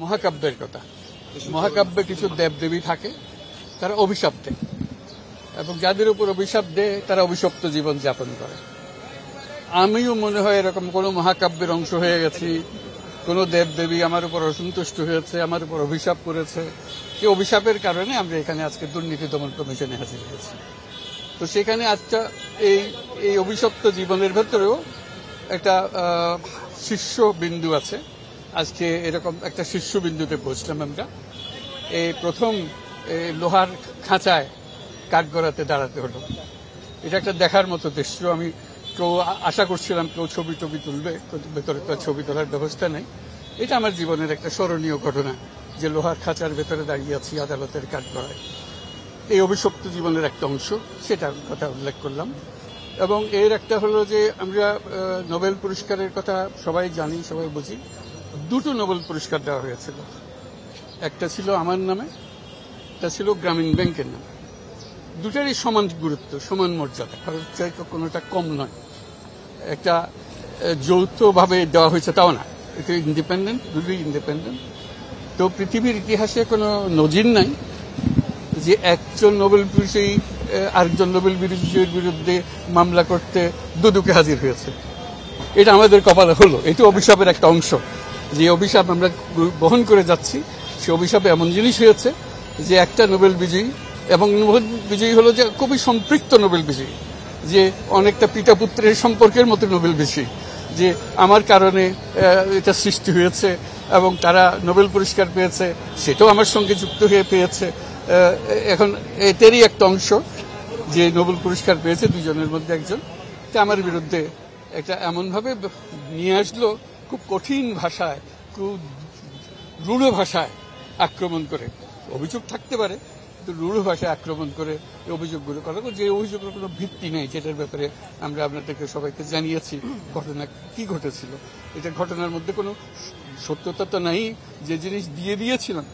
মহাকাব্যের কথা। মহাকাব্যে কিছু দেবদেবী থাকে, তারা অভিশাপ দেয় এবং যাদের উপর অভিশাপ দেয় তারা অভিশপ্ত জীবন যাপন করে। আমিও মনে হয় এরকম কোন মহাকাব্যের অংশ হয়ে গেছি, কোন দেবদেবী আমার উপর অসন্তুষ্ট হয়েছে, আমার উপর অভিশাপ করেছে। এই অভিশাপের কারণে আমরা এখানে আজকে দুর্নীতি দমন কমিশনে হাজির হয়েছি। তো সেখানে আজকে এই অভিশপ্ত জীবনের ভেতরেও একটা শীর্ষ বিন্দু আছে। আজকে এরকম একটা শীর্ষ বিন্দুতে পৌঁছলাম আমরা। এই প্রথম লোহার খাঁচায় কাঠগড়াতে দাঁড়াতে হলো। এটা একটা দেখার মতো দৃশ্য। আমি কেউ আশা করছিলাম কেউ ছবি টবি তুলবে, ভেতরে তো ছবি তোলার ব্যবস্থা নেই। এটা আমার জীবনের একটা স্মরণীয় ঘটনা যে লোহার খাঁচার ভেতরে দাঁড়িয়ে আছি আদালতের কাঠগড়ায়। এই অভিশপ্ত জীবনের একটা অংশ, সেটার কথা উল্লেখ করলাম। এবং এর একটা হলো যে আমরা নোবেল পুরস্কারের কথা সবাই জানি, সবাই বুঝি। দুটো নোবেল পুরস্কার দেওয়া হয়েছিল, একটা ছিল আমার নামে, একটা ছিল গ্রামীণ ব্যাংকের নামে। দুটারই সমান গুরুত্ব, সমান মর্যাদা, কারোর চাইতে কোনোটা কম নয়। একটা যৌথভাবে দেওয়া হয়েছে তাও না, এটা ইন্ডিপেন্ডেন্ট, দুটোই ইন্ডিপেন্ডেন্ট। তো পৃথিবীর ইতিহাসে কোনো নজির নাই যে একজন নোবেল বিজয়ী আরেকজন নোবেল বিজয়ীর বিরুদ্ধে মামলা করতে দুদকে হাজির হয়েছে। এটা আমাদের কপালে হলো। এটা অভিশাপের একটা অংশ। যে অভিশাপ আমরা বহন করে যাচ্ছি, সে অভিশাপে এমন জিনিস হয়েছে যে একটা নোবেল বিজয়ী, এবং নোবেল বিজয়ী হলো যে খুবই সম্পৃক্ত নোবেল বিজয়ী, যে অনেকটা পিতা পুত্রের সম্পর্কের মতো নোবেল বিজয়ী, যে আমার কারণে এটা সৃষ্টি হয়েছে এবং তারা নোবেল পুরস্কার পেয়েছে, সেটাও আমার সঙ্গে যুক্ত হয়ে পেয়েছে। এখন এটারই একটা অংশ যে নোবেল পুরস্কার পেয়েছে দুজনের মধ্যে একজন, আমার বিরুদ্ধে একটা এমনভাবে নিয়ে আসলো, খুব কঠিন ভাষায়, খুব রূঢ় ভাষায় আক্রমণ করে। অভিযোগ থাকতে পারে, কিন্তু রূঢ় ভাষায় আক্রমণ করে এই অভিযোগগুলো করা, যে অভিযোগের কোনো ভিত্তি নেই, যেটার ব্যাপারে আমরা আপনাদেরকে সবাইকে জানিয়েছি ঘটনা কি ঘটেছিল। এটা ঘটনার মধ্যে কোনো সত্যতা তো নাই। যে জিনিস দিয়ে দিয়েছিলাম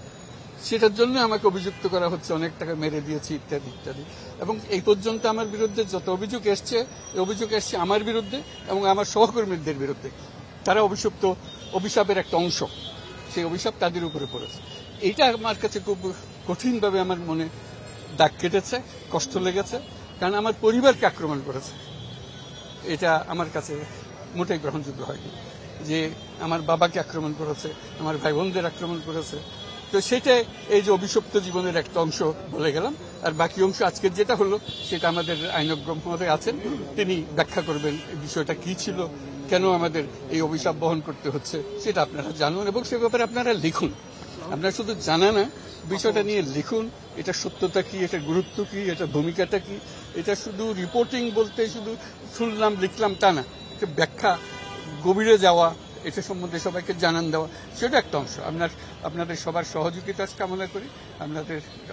সেটার জন্য আমাকে অভিযুক্ত করা হচ্ছে, অনেক টাকা মেরে দিয়েছি ইত্যাদি ইত্যাদি। এবং এই পর্যন্ত আমার বিরুদ্ধে যত অভিযোগ এসছে, এই অভিযোগ এসছে আমার বিরুদ্ধে এবং আমার সহকর্মীদের বিরুদ্ধে। তারা অভিশাপের একটা অংশ, সেই অভিশাপ তাদের উপরে পড়েছে। এইটা আমার কাছে খুব কঠিনভাবে আমার মনে দাগ কেটেছে, কষ্ট লেগেছে, কারণ আমার পরিবারকে আক্রমণ করেছে। এটা আমার কাছে মোটেই গ্রহণযোগ্য হয়নি যে আমার বাবাকে আক্রমণ করেছে, আমার ভাই বোনদের আক্রমণ করেছে। তো সেটা এই যে অভিশপ্ত জীবনের একটা অংশ বলে গেলাম। আর বাকি অংশ আজকের যেটা হলো সেটা আমাদের আইনজ্ঞ মহোদয় আছেন, তিনি ব্যাখ্যা করবেন বিষয়টা কি ছিল, কেন আমাদের এই অভিশাপ বহন করতে হচ্ছে, সেটা আপনারা জানুন এবং সে ব্যাপারে আপনারা লিখুন। আপনারা শুধু জানা না, বিষয়টা নিয়ে লিখুন। এটা সত্যতা কি, এটা গুরুত্ব কি, এটা ভূমিকাটা কি। এটা শুধু রিপোর্টিং বলতে শুধু শুনলাম লিখলাম তা না, এটা ব্যাখ্যা, গভীরে যাওয়া, এটা সম্বন্ধে সবাইকে জানান দেওয়া, সেটা একটা অংশ। আপনাদের সবার সহযোগিতা কামনা করি।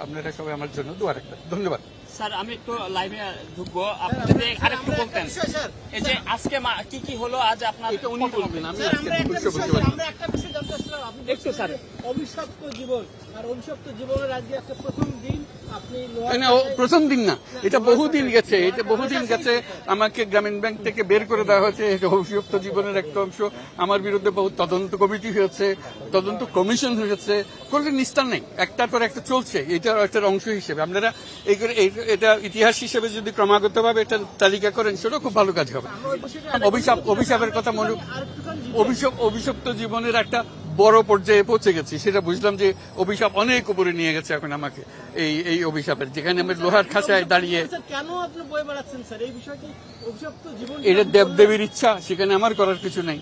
আপনারা সবাই আমার জন্য দোয়া রাখবেন। ধন্যবাদ। স্যার, আমি একটু লাইভে ঢুকবো, আপনি যদি আরেকটু বলতেন এই যে আজকে কি কি হলো আজ আপনার। এটা উনি বলবেন, আমি আজকে আমরা একটা বিষয় জানতে চাচ্ছিলাম, আপনি একটু স্যার অভিশপ্ত জীবন আর অভিশপ্ত জীবনের আজকে একটা প্রথম দিন, আপনি প্রথম দিন না, এটা বহুদিন গেছে, এটা বহুদিন গেছে। আমাকে গ্রামীণ ব্যাংক থেকে বের করে দেওয়া হয়েছে, এটা অভিশপ্ত জীবনের একটা অংশ। আমার বিরুদ্ধে বহু তদন্ত কমিটি হয়েছে, তদন্ত কমিশন হয়েছে, কোনো নিস্তার নেই, একটার পর একটা চলছে। এটার একটা অংশ হিসেবে আপনারা এটা ইতিহাস হিসেবে যদি ক্রমাগতভাবে এটা তালিকা করেন, সেটা খুব ভালো কাজ হবে। অভিশাপের কথা মনে, অভিশপ্ত জীবনের একটা বড় পর্যায়ে পৌঁছে গেছি, সেটা বুঝলাম যে অভিশাপ অনেক উপরে নিয়ে গেছে এখন আমাকে। এই অভিশাপের যেখানে আমি লোহার খাঁচায় দাঁড়িয়ে, কেন আপনি বই বাড়াচ্ছেন স্যার? এই বিষয়টি অভিশপ্ত জীবন, এটা দেবদেবীর ইচ্ছা, সেখানে আমার করার কিছু নেই।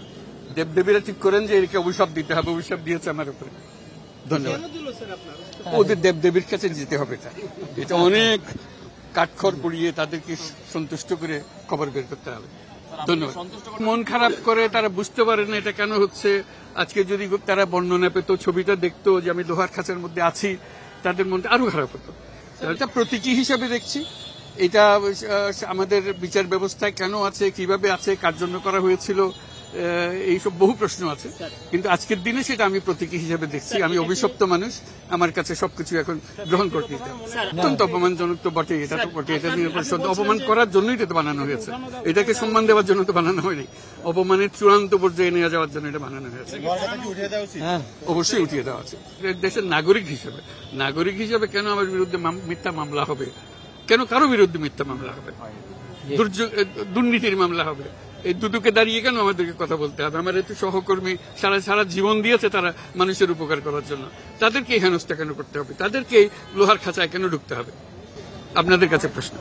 দেবদেবীরা ঠিক করেন যে একে অভিশাপ দিতে হবে, অভিশাপ দিয়েছে আমার উপরে। ধন্যবাদ। ওদের দেবদেবীর কাছে যেতে হবে। এটা অনেক কাঠখড় পুড়িয়ে তাদেরকে সন্তুষ্ট করে খবর বের করতে হবে। ধন্যবাদ। মন খারাপ করে তারা বুঝতে পারে না এটা কেন হচ্ছে। আজকে যদি তারা বর্ণনা পেত, ছবিটা দেখতো যে আমি লোহার খাঁচার মধ্যে আছি, তাদের মনটা আরো খারাপ হতো। এটা প্রতীকী হিসেবে দেখছি। এটা আমাদের বিচার ব্যবস্থায় কেন আছে, কিভাবে আছে, কার জন্য করা হয়েছিল, এইসব বহু প্রশ্ন আছে, কিন্তু আজকের দিনে সেটা আমি প্রতীকী হিসেবে দেখছি। আমি অভিশপ্ত মানুষ, আমার কাছে সবকিছু এখন গ্রহণ করতে চাই। অত্যন্ত অপমানজনক তো বটে, এটা তো বটে, এটা নিয়ে পরিষদ অপমান করার জন্যই এটা বানানো হয়েছে, এটাকে সম্মান দেওয়ার জন্য তো বানানো হয়নি, অপমানের চূড়ান্ত পর্যায়ে নিয়ে যাওয়ার জন্য এটা বানানো হয়েছে। অবশ্যই উঠিয়ে দেওয়া উচিত। দেশের নাগরিক হিসেবে কেন আমার বিরুদ্ধে মিথ্যা মামলা হবে, কেন কারো বিরুদ্ধে মিথ্যা মামলা হবে, দুর্নীতির মামলা হবে, এই দুটোকে দাঁড়িয়ে কেন আমাদেরকে কথা বলতে হবে? আমার একটু সহকর্মী সারা জীবন দিয়েছে তারা মানুষের উপকার করার জন্য, তাদেরকে এই হেনস্থা কেন করতে হবে? তাদেরকে লোহার খাঁচায় কেন ঢুকতে হবে? আপনাদের কাছে প্রশ্ন।